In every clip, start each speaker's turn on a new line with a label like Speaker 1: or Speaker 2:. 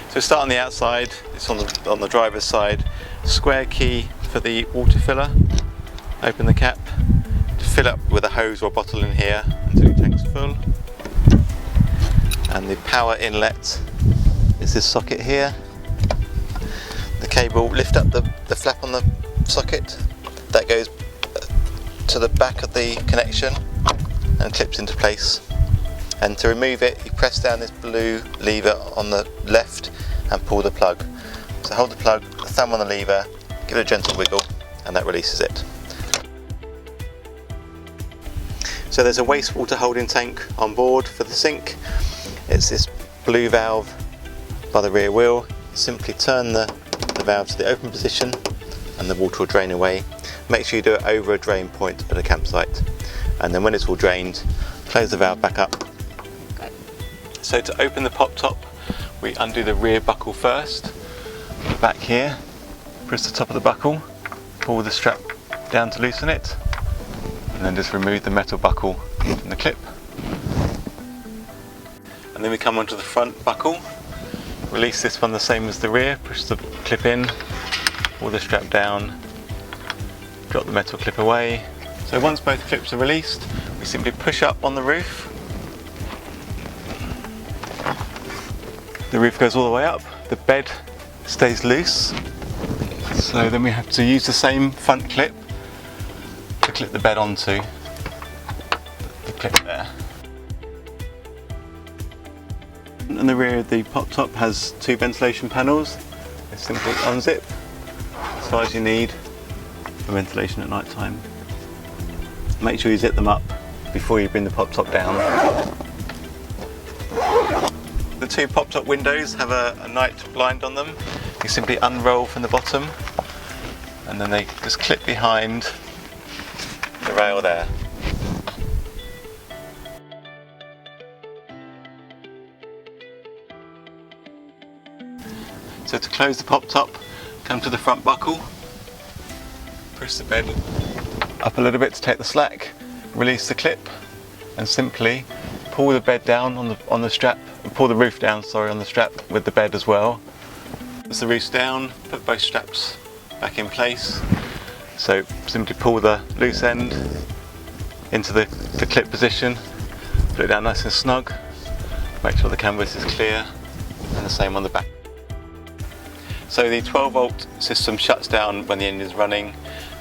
Speaker 1: So start on the outside, it's on the driver's side. Square key for the water filler. Open the cap to fill up with a hose or bottle in here until your tank's full. And the power inlet is this socket here. The cable, lift up the flap on the socket. That goes to the back of the connection and clips into place. And to remove it, you press down this blue lever on the left and pull the plug. So hold the plug, the thumb on the lever, give it a gentle wiggle, and that releases it. So there's a wastewater holding tank on board for the sink. It's this blue valve by the rear wheel. Simply turn the valve to the open position and the water will drain away. Make sure you do it over a drain point at a campsite. And then when it's all drained, close the valve back up. So to open the pop top, we undo the rear buckle first. Back here, press the top of the buckle, pull the strap down to loosen it, and then just remove the metal buckle from the clip. And then we come onto the front buckle, release this one the same as the rear, push the clip in, pull the strap down, drop the metal clip away. So once both clips are released, we simply push up on the roof. The roof goes all the way up, the bed stays loose. So then we have to use the same front clip to clip the bed onto the clip there. And the rear of the pop top has two ventilation panels. They simply unzip as far as you need for ventilation at night time. Make sure you zip them up before you bring the pop top down. The two pop top windows have a night blind on them. You simply unroll from the bottom and then they just clip behind the rail there. So to close the pop top, come to the front buckle, press the bed up a little bit to take the slack, release the clip and simply pull the bed down on the strap, pull the roof down, sorry, on the strap with the bed as well. As the roof's down, put both straps back in place. So simply pull the loose end into the clip position, put it down nice and snug, make sure the canvas is clear, and the same on the back. So the 12-volt system shuts down when the engine is running.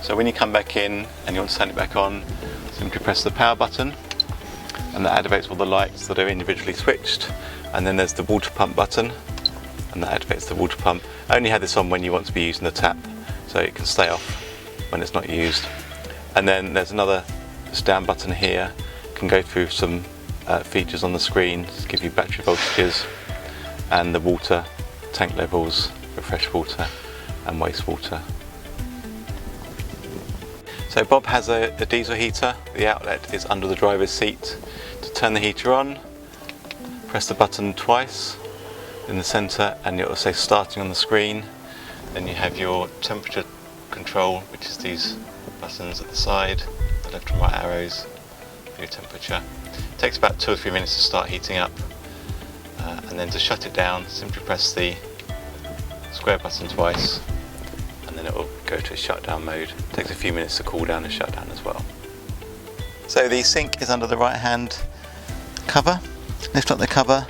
Speaker 1: So when you come back in and you want to turn it back on, simply press the power button and that activates all the lights that are individually switched. And then there's the water pump button and that activates the water pump. I only have this on when you want to be using the tap, so it can stay off when it's not used. And then there's another stand button here, can go through some features on the screen to give you battery voltages and the water tank levels for fresh water and wastewater. So Bob has a diesel heater. The outlet is under the driver's seat. To turn the heater on, press the button twice in the centre and it will say starting on the screen. Then you have your temperature control, which is these buttons at the side, the left and right arrows for your temperature. It takes about 2 or 3 minutes to start heating up, and then to shut it down simply press the square button twice and then it will go to a shutdown mode. It takes a few minutes to cool down and shut down as well. So the sink is under the right hand cover. Lift up the cover,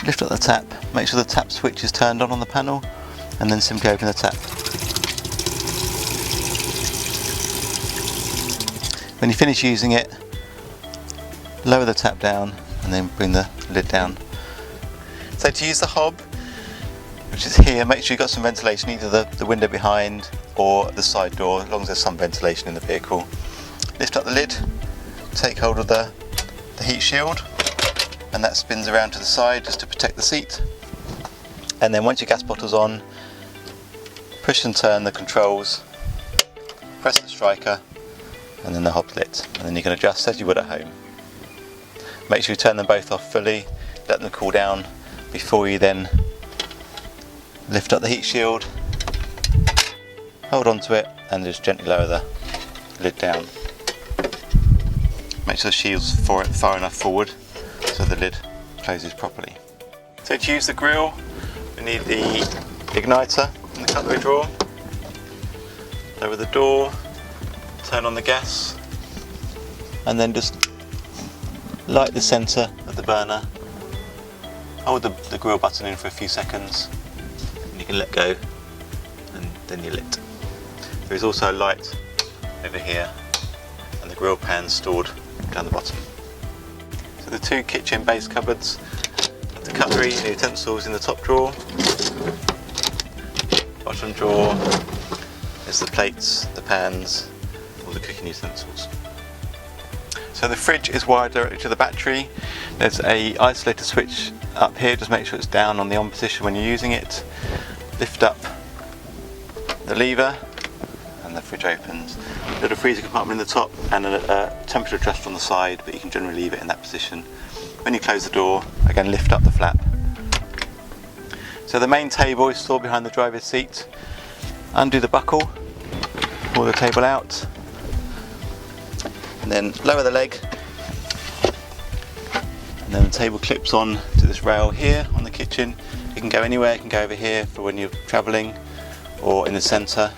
Speaker 1: lift up the tap, make sure the tap switch is turned on the panel and then simply open the tap. When you finish using it, lower the tap down and then bring the lid down. So to use the hob, which is here, make sure you've got some ventilation, either the window behind or the side door, as long as there's some ventilation in the vehicle. Lift up the lid, take hold of the heat shield, and that spins around to the side just to protect the seat. And then once your gas bottle's on, push and turn the controls, press the striker, and then the hob's lit. And then you can adjust as you would at home. Make sure you turn them both off fully, let them cool down before you then lift up the heat shield, hold on to it and just gently lower the lid down. Make sure the shield's far enough forward so the lid closes properly. So to use the grill, We need the igniter in the cutlery drawer. Lower the door, turn on the gas, and then just light the centre of the burner. Hold the grill button in for a few seconds, and you can let go, and then you're lit. There is also a light over here, and the grill pan stored down the bottom. So the two kitchen base cupboards, the cutlery and utensils in the top drawer. Bottom drawer is the plates, the pans, all the cooking utensils. So the fridge is wired directly to the battery. There's a isolator switch up here, just make sure it's down on the on position when you're using it. Lift up the lever and the fridge opens. Little freezer compartment in the top and a temperature adjuster on the side, but you can generally leave it in that position. When you close the door, again lift up the flap. So the main table is stored behind the driver's seat. Undo the buckle, pull the table out, and then lower the leg, and then the table clips on to this rail here on the kitchen. You can go anywhere, you can go over here for when you're travelling, or in the centre.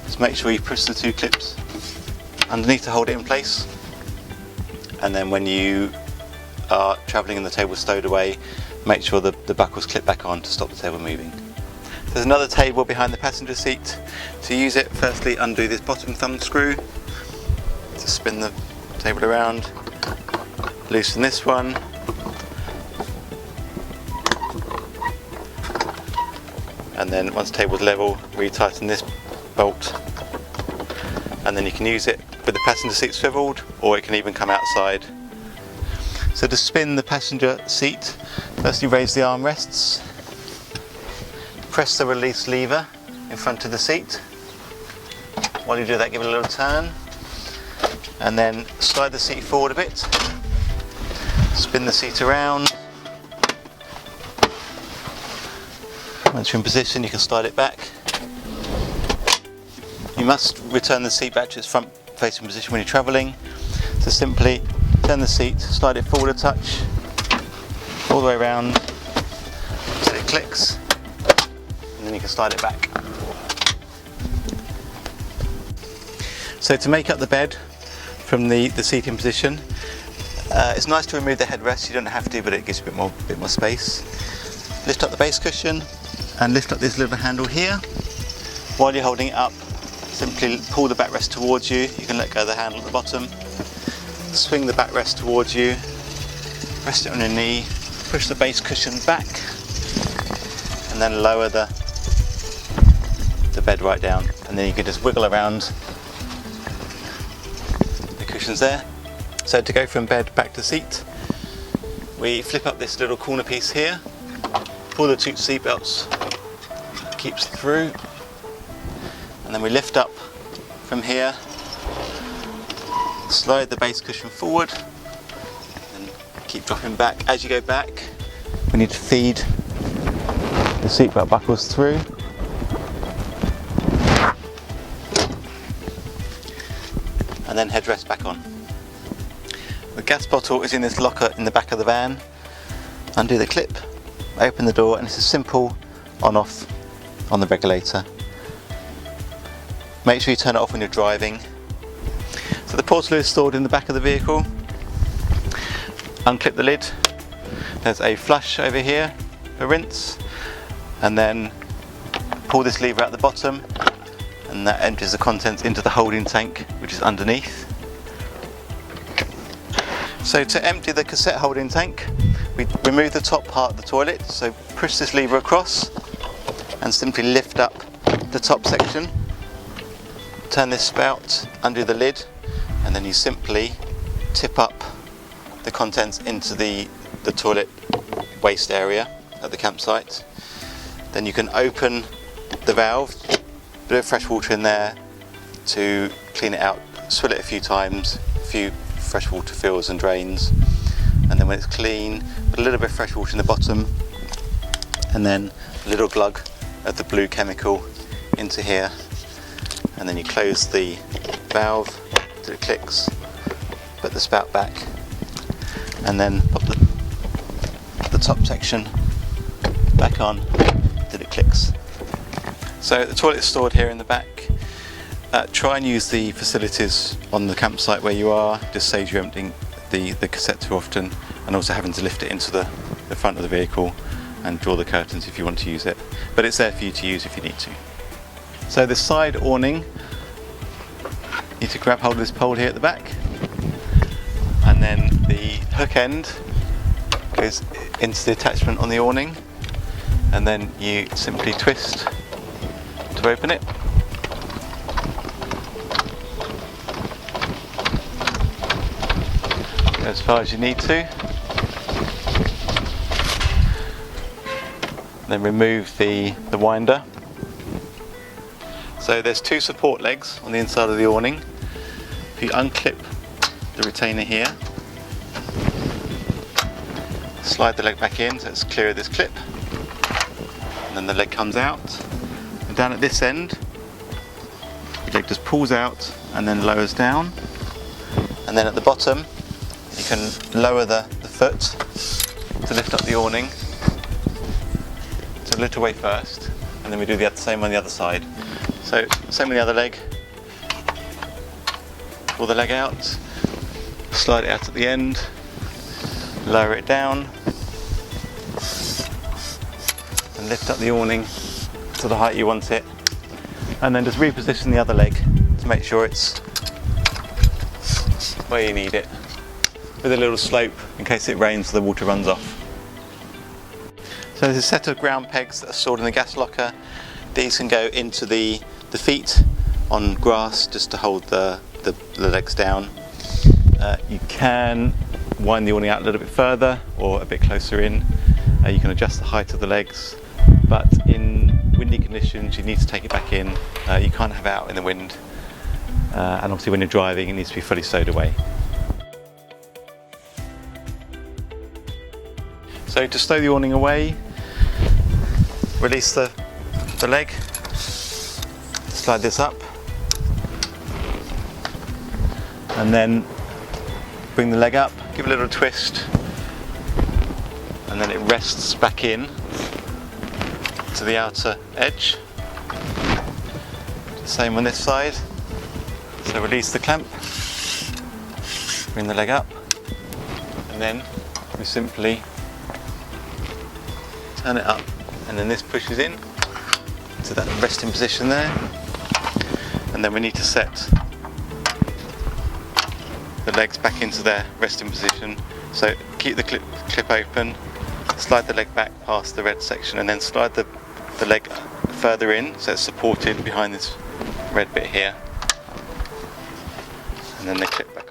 Speaker 1: Just make sure you push the two clips underneath to hold it in place, and then when you are travelling and the table is stowed away, make sure the buckles clip back on to stop the table moving. There's another table behind the passenger seat. To use it, firstly undo this bottom thumb screw to spin the table around, loosen this one, and then once the table's level, retighten this bolt, and then you can use it with the passenger seat swiveled, or it can even come outside. So to spin the passenger seat, firstly raise the armrests, press the release lever in front of the seat. While you do that, give it a little turn, and then slide the seat forward a bit, spin the seat around. Once you're in position, you can slide it back. You must return the seat back to its front facing position when you're travelling. So simply turn the seat, slide it forward a touch, all the way around until it clicks, and then you can slide it back. So to make up the bed from the seating position, it's nice to remove the headrest. You don't have to, but it gives you a bit more space. Lift up the base cushion and lift up this little handle here. While you're holding it up, simply pull the backrest towards you. You can let go of the handle at the bottom. Swing the backrest towards you, rest it on your knee, push the base cushion back, and then lower the bed right down, and then you can just wiggle around the cushions there. So to go from bed back to seat, we flip up this little corner piece here, pull the two seat belts, keeps through, and then we lift up from here, slide the base cushion forward, and keep dropping back. As you go back, we need to feed the seatbelt buckles through. And then headrest back on. The gas bottle is in this locker in the back of the van. Undo the clip, open the door, and it's a simple on-off on the regulator. Make sure you turn it off when you're driving. So the portaloo is stored in the back of the vehicle. Unclip the lid. There's a flush over here for rinse, and then pull this lever out the bottom, and that empties the contents into the holding tank, which is underneath. So to empty the cassette holding tank, we remove the top part of the toilet. So push this lever across and simply lift up the top section. Turn this spout, undo the lid, and then you simply tip up the contents into the toilet waste area at the campsite. Then you can open the valve, bit of fresh water in there to clean it out, swill it a few times, a few fresh water fills and drains, and then when it's clean, put a little bit of fresh water in the bottom, and then a little glug of the blue chemical into here, and then you close the valve till it clicks, put the spout back, and then pop the top section back on, clicks. So the toilet's stored here in the back. Try and use the facilities on the campsite where you are. Just saves you emptying the cassette too often, and also having to lift it into the front of the vehicle and draw the curtains if you want to use it. But it's there for you to use if you need to. So the side awning, you need to grab hold of this pole here at the back, and then the hook end goes into the attachment on the awning, and then you simply twist to open it. Go as far as you need to. Then remove the winder. So there's two support legs on the inside of the awning. If you unclip the retainer here, slide the leg back in so it's clear of this clip, and then the leg comes out. And down at this end, the leg just pulls out and then lowers down. And then at the bottom, you can lower the foot to lift up the awning. So a little way first, and then we do the same on the other side. So same with the other leg. Pull the leg out, slide it out at the end, lower it down, and lift up the awning to the height you want it, and then just reposition the other leg to make sure it's where you need it, with a little slope in case it rains so the water runs off. So there's a set of ground pegs that are stored in the gas locker. These can go into the feet on grass just to hold the legs down. You can wind the awning out a little bit further or a bit closer in. You can adjust the height of the legs, but in windy conditions you need to take it back in. You can't have it out in the wind, and obviously when you're driving it needs to be fully stowed away. So to stow the awning away, release the leg, slide this up, and then bring the leg up, give it a little twist, and then it rests back in to the outer edge. Same on this side. So release the clamp, bring the leg up, and then we simply turn it up, and then this pushes in to that resting position there, and then we need to set the legs back into their resting position. So keep the clip open, slide the leg back past the red section, and then slide the leg further in so it's supported behind this red bit here, and then the clip back